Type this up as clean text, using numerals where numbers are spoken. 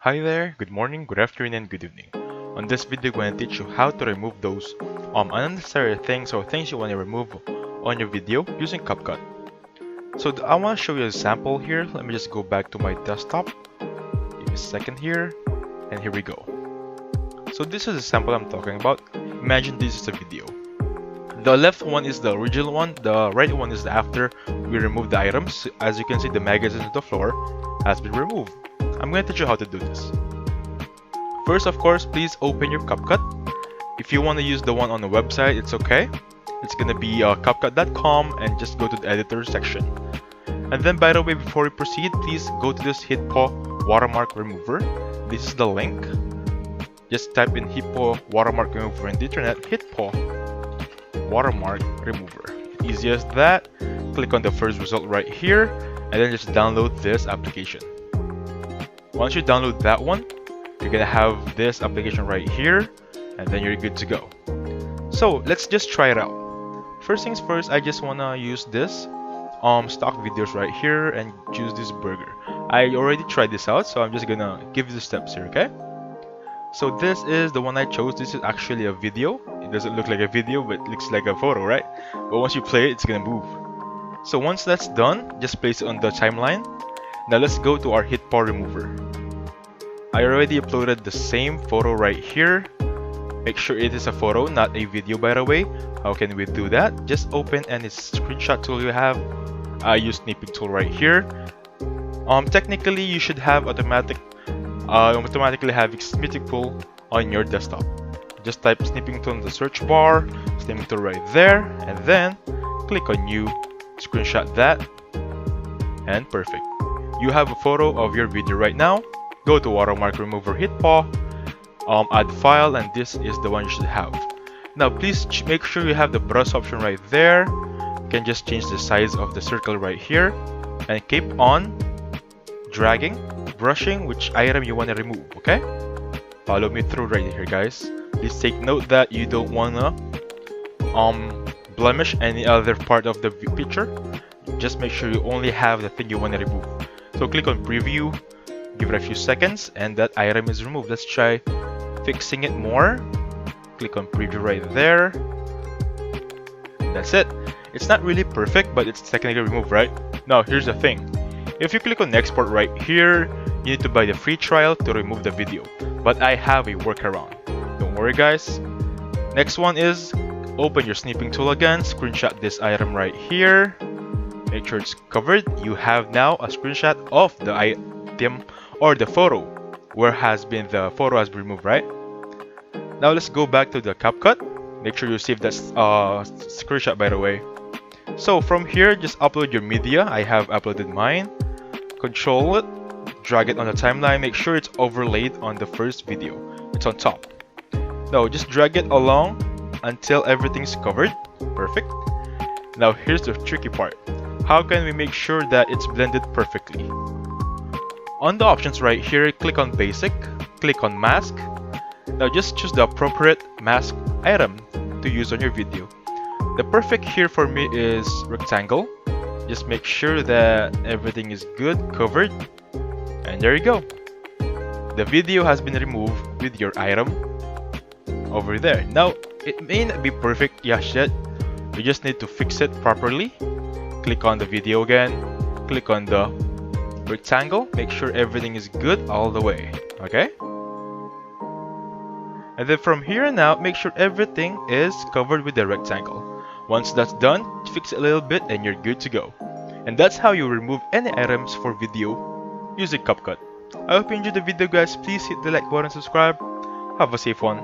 Hi there, good morning, good afternoon, and good evening. On this video, I'm going to teach you how to remove those unnecessary things or things you want to remove on your video using CapCut. So I want to show you a sample here. Let me just go back to my desktop. Give me a second here, and here we go. So this is a sample I'm talking about. Imagine this is a video. The left one is the original one, the right one is the after we remove the items. As you can see, the magazine on the floor has been removed. I'm going to teach you how to do this. First, of course, please open your CapCut. If you want to use the one on the website, it's okay. It's going to be CapCut.com, and just go to the editor section. And then, by the way, before we proceed, please go to this Hippo watermark remover. This is the link. Just type in Hippo watermark remover in the internet. Hippo watermark remover. Easy as that. Click on the first result right here, and then just download this application. Once you download that one, you're gonna have this application right here, and then you're good to go. So let's just try it out. First things first, I just wanna use this stock videos right here and choose this burger. I already tried this out, so I'm just gonna give you the steps here, okay? So this is the one I chose. This is actually a video. It doesn't look like a video, but it looks like a photo, right? But once you play it, it's gonna move. So once that's done, just place it on the timeline. Now let's go to our Hippo remover. I already uploaded the same photo right here. Make sure it is a photo, not a video, by the way. How can we do that? Just open any screenshot tool you have. I use snipping tool right here. Technically, you should have automatically have snipping tool on your desktop. Just type snipping tool in the search bar, snipping tool right there, and then click on new, screenshot that, and perfect. You have a photo of your video right now. Go to watermark remover Hippo, add file, and this is the one you should have. Now please make sure you have the brush option right there. You can just change the size of the circle right here, and keep on dragging, brushing which item you want to remove, okay? Follow me through right here, guys. Please take note that you don't wanna blemish any other part of the picture. Just make sure you only have the thing you want to remove. So click on preview, give it a few seconds, and that item is removed. Let's try fixing it more. Click on preview right there. That's it. It's not really perfect, but it's technically removed, right? Now here's the thing. If you click on export right here, you need to buy the free trial to remove the video. But I have a workaround. Don't worry, guys. Next one is open your snipping tool again, screenshot this item right here. Make sure it's covered. You have now a screenshot of the item or the photo where the photo has been removed, right? Now let's go back to the CapCut. Make sure you save that screenshot, by the way. So from here, just upload your media. I have uploaded mine. Control it, drag it on the timeline. Make sure it's overlaid on the first video. It's on top. Now just drag it along until everything's covered. Perfect. Now here's the tricky part. How can we make sure that it's blended perfectly? On the options right here, click on basic, click on mask. Now just choose the appropriate mask item to use on your video. The perfect here for me is rectangle. Just make sure that everything is good, covered, and there you go. The video has been removed with your item over there. Now it may not be perfect yet. You just need to fix it properly. Click on the video again, click on the rectangle, make sure everything is good all the way, okay? And then from here on out, make sure everything is covered with the rectangle. Once that's done, fix it a little bit and you're good to go. And that's how you remove any items for video using CapCut. I hope you enjoyed the video, guys. Please hit the like button and subscribe. Have a safe one.